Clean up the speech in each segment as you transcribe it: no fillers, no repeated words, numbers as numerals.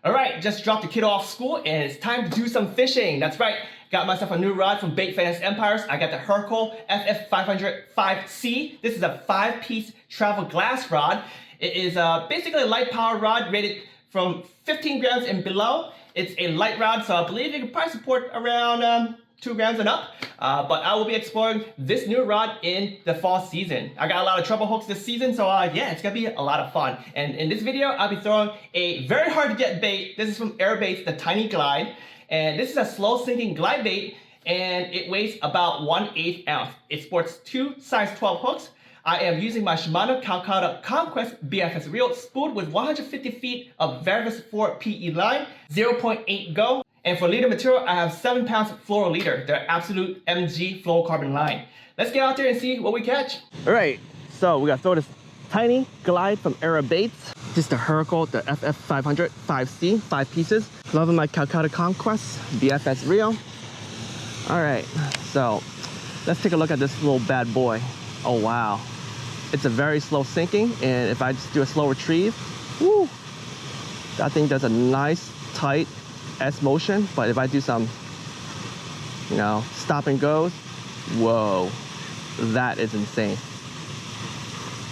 Alright, just dropped the kid off school and it's time to do some fishing. That's right, got myself a new rod from Finesse Empires. I got the Huerco FF500-5C. This is a 5-piece travel glass rod. It is basically a light power rod rated from 15 grams and below. It's a light rod, so I believe it can probably support around 2 grams and up. But I will be exploring this new rod in the fall season. I got a lot of treble hooks this season, so yeah, it's gonna be a lot of fun. And in this video, I'll be throwing a very hard to get bait. This is from Airbait's The Tiny Glide. And this is a slow sinking glide bait, and it weighs about 1/8 ounce. It sports 2 size 12 hooks. I am using my Shimano Calcutta Conquest BFS reel spooled with 150 feet of Varivas 4 PE line, 0.8 go. And for leader material, I have 7 pounds fluoro leader, the absolute MG fluorocarbon line. Let's get out there and see what we catch. All right, so we got to throw this tiny glide from Airbait's. This is the Huerco, the FF500-5C, 5 pieces. Loving my Calcutta Conquest BFS reel. All right, so let's take a look at this little bad boy. Oh wow, it's a very slow sinking, and if I just do a slow retrieve, woo, that thing does a nice tight S motion. But if I do some, stop and goes, whoa, that is insane.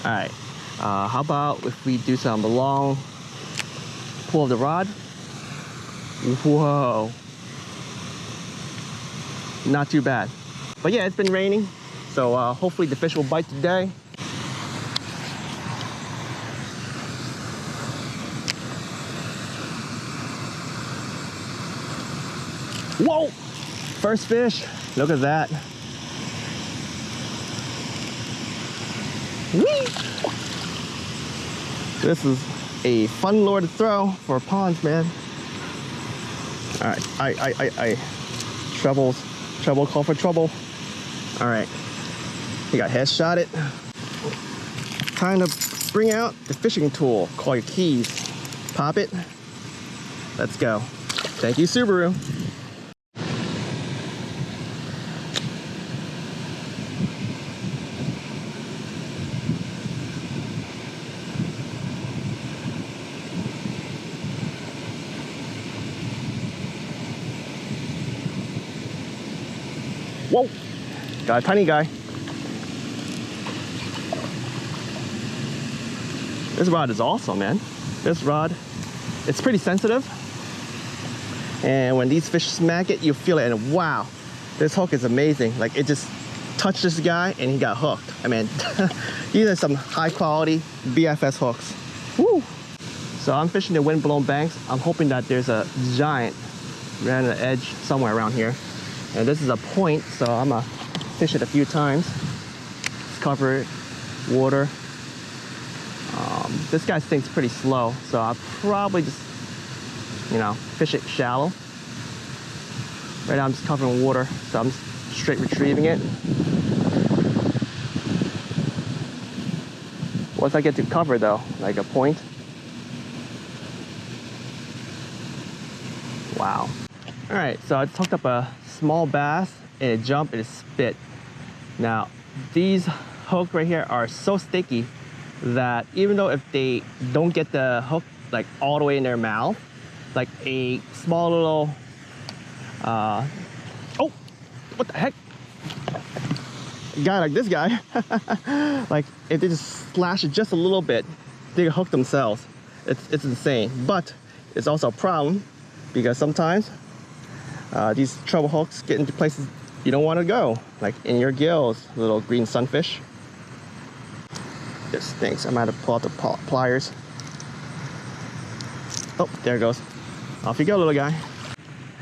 All right, how about if we do some long pull of the rod? Whoa, not too bad. But yeah, it's been raining, so hopefully the fish will bite today. Whoa! First fish. Look at that. Whee! This is a fun lure to throw for ponds, man. All right, Trouble, call for trouble. All right, you got headshot it. Time to bring out the fishing tool. Call your keys. Pop it. Let's go. Thank you, Subaru. Whoa, got a tiny guy. This rod is awesome, man. This rod, it's pretty sensitive. And when these fish smack it, you feel it, and wow, this hook is amazing. Like, it just touched this guy and he got hooked. I mean, these are some high quality BFS hooks. Woo! So I'm fishing the wind-blown banks. I'm hoping that there's a giant right on the edge somewhere around here. And this is a point, so I'm gonna fish it a few times. Just cover it, water. This guy sinks pretty slow, so I'll probably just, fish it shallow. Right now I'm just covering water, so I'm just straight retrieving it. Once I get to cover though, like a point. Wow. All right, so I just hooked up a small bass and it jumped and it spit. Now, these hooks right here are so sticky that even though if they don't get the hook like all the way in their mouth, like a small little, oh, what the heck? A guy like this guy, like if they just slash it just a little bit, they can hook themselves. It's insane, but it's also a problem because sometimes these treble hooks get into places you don't want to go, like in your gills, little green sunfish. This stinks. I might have pulled out the pliers. Oh, there it goes. Off you go, little guy.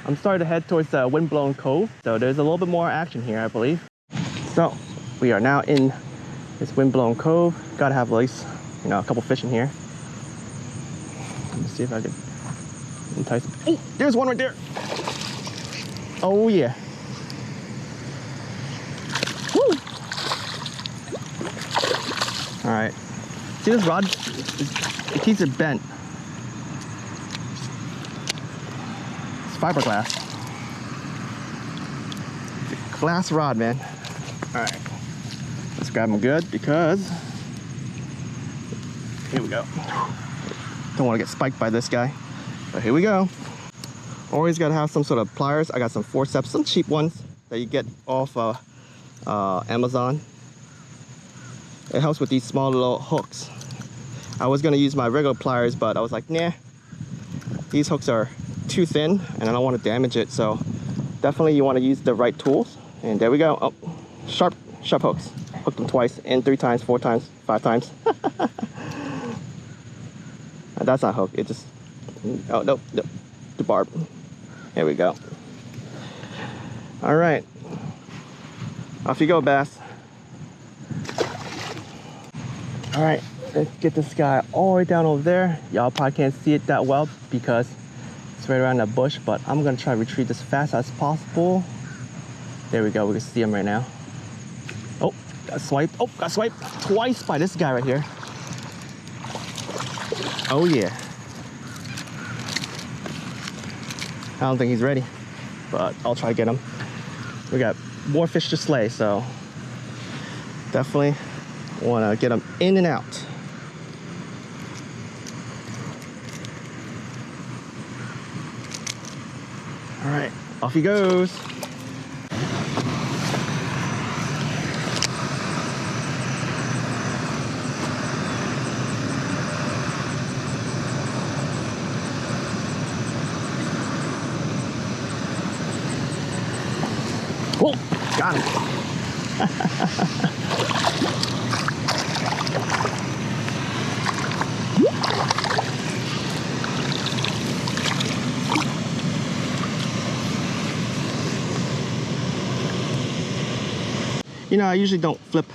I'm starting to head towards the Windblown Cove, so there's a little bit more action here, I believe. So we are now in this Windblown Cove. Gotta have at least, a couple fish in here. Let me see if I can entice. Oh, there's one right there. Oh yeah. Woo! All right. See this rod? It keeps it bent. It's fiberglass. It's a glass rod, man. All right. Let's grab them good because here we go. Don't want to get spiked by this guy. But here we go. Always gotta have some sort of pliers. I got some forceps, some cheap ones that you get off Amazon. It helps with these small little hooks. I was gonna use my regular pliers, but I was like, nah, these hooks are too thin and I don't want to damage it. So definitely you want to use the right tools. And there we go. Oh, sharp hooks. Hooked them twice, and 3 times, 4 times, 5 times. That's not hook. It just, oh no, the barb. There we go. All right, off you go, bass. All right, let's get this guy all the way down over there. Y'all probably can't see it that well because it's right around that bush, but I'm gonna try to retrieve as fast as possible. There we go, we can see him right now. Oh, got swiped. Oh, got swiped twice by this guy right here. Oh yeah. I don't think he's ready, but I'll try to get him. We got more fish to slay, so definitely want to get him in and out. All right, off he goes. Oh, got him. You know, I usually don't flip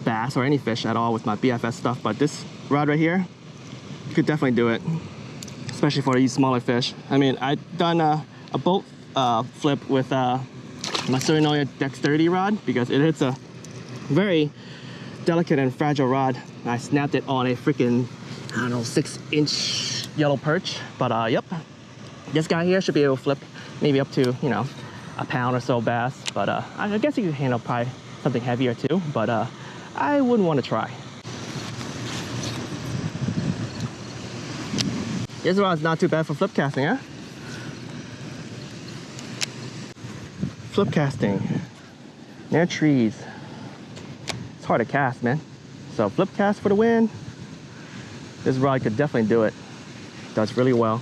bass or any fish at all with my BFS stuff, but this rod right here, you could definitely do it, especially for these smaller fish. I mean, I've done a boat flip with my Shimano Dexterity rod because it hits a very delicate and fragile rod. I snapped it on a freaking, I don't know, 6-inch yellow perch. But yep, this guy here should be able to flip maybe up to, you know, a pound or so bass. But I guess you could handle probably something heavier too, but I wouldn't want to try. This rod's not too bad for flip casting, huh? Flip casting near trees. It's hard to cast, man. So flip cast for the win. This rod could definitely do it. Does really well.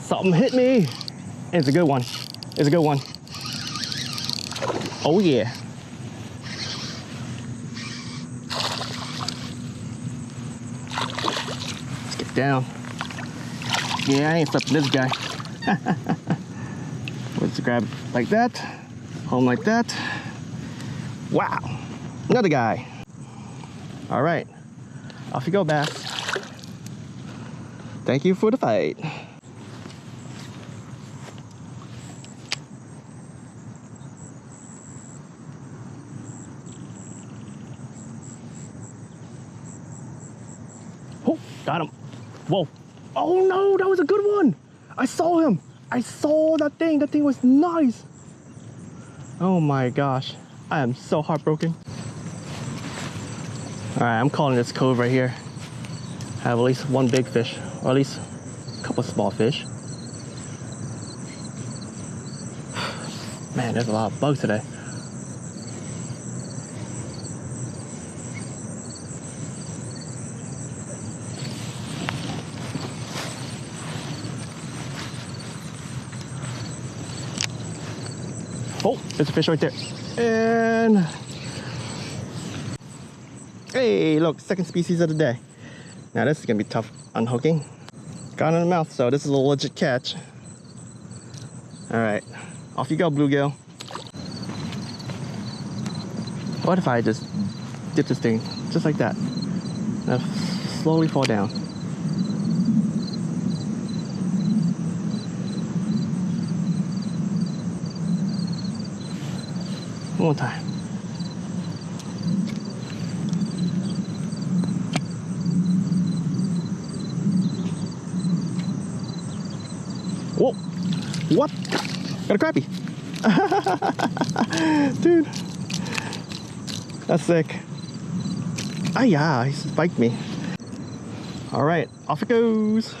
Something hit me. It's a good one. It's a good one. Oh yeah. Let's get down. Yeah, I ain't flipping this guy. Let's grab it like that. Home like that. Wow. Another guy. All right. Off you go, bass. Thank you for the fight. Oh, got him. Whoa. Oh no, that was a good one. I saw him. I saw that thing. That thing was nice. Oh my gosh. I am so heartbroken. All right, I'm calling this cove right here. I have at least one big fish, or at least a couple small fish. Man, there's a lot of bugs today. Oh, there's a fish right there. And hey, look, second species of the day. Now this is gonna be tough unhooking. Got it in the mouth, so this is a legit catch. All right, off you go, bluegill. What if I just dip this thing just like that? Now slowly fall down. One more time. Whoa! What? Got a crappie. Dude. That's sick. Ah, yeah, he spiked me. All right, off it goes.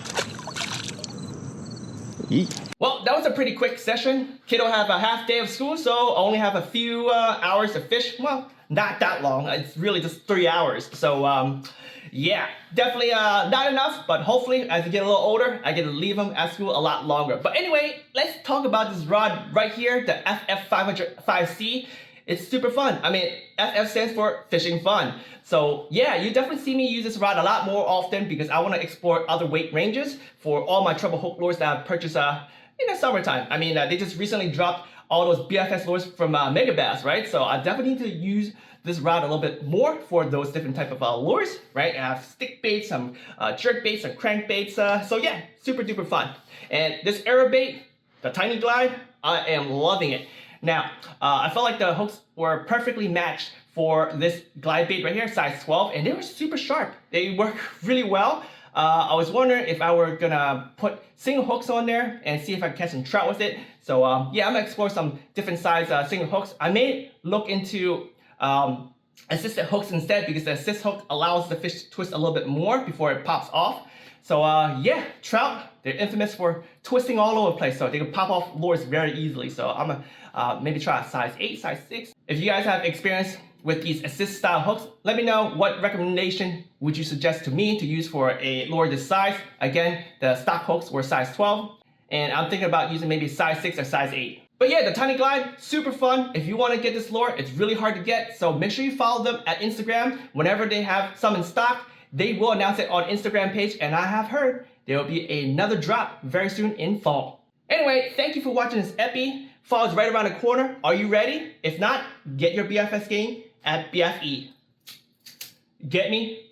Yeet. Well, that was a pretty quick session. Kiddo have a half day of school, so only have a few hours to fish. Well, not that long. It's really just 3 hours. So, yeah, definitely not enough, but hopefully as you get a little older, I get to leave them at school a lot longer. But anyway, let's talk about this rod right here, the FF500-5C. It's super fun. I mean, FF stands for fishing fun. So yeah, you definitely see me use this rod a lot more often because I want to explore other weight ranges for all my treble hook lures that I've purchased in the summertime. I mean, they just recently dropped all those BFS lures from Mega Bass, right? So I definitely need to use this rod a little bit more for those different type of lures, right? I have stick baits, some jerk baits, some crankbaits. So yeah, super duper fun. And this arrow bait, the Tiny Glide, I am loving it. Now, I felt like the hooks were perfectly matched for this glide bait right here, size 12, and they were super sharp. They work really well. I was wondering if I were gonna put single hooks on there and see if I can catch some trout with it. So yeah, I'm gonna explore some different size single hooks. I may look into assisted hooks instead because the assist hook allows the fish to twist a little bit more before it pops off. So yeah, trout, they're infamous for twisting all over the place, so they can pop off lures very easily. So I'm gonna maybe try a size 8, size 6. If you guys have experience with these assist style hooks, let me know what recommendation would you suggest to me to use for a lure this size. Again, the stock hooks were size 12, and I'm thinking about using maybe size 6 or size 8. But yeah, the Tiny Glide, super fun. If you want to get this lure, it's really hard to get, so make sure you follow them at Instagram. Whenever they have some in stock, they will announce it on Instagram page, and I have heard there will be another drop very soon in fall. Anyway, thank you for watching this epi. Fall is right around the corner. Are you ready? If not, get your BFS game at BFE. Get me?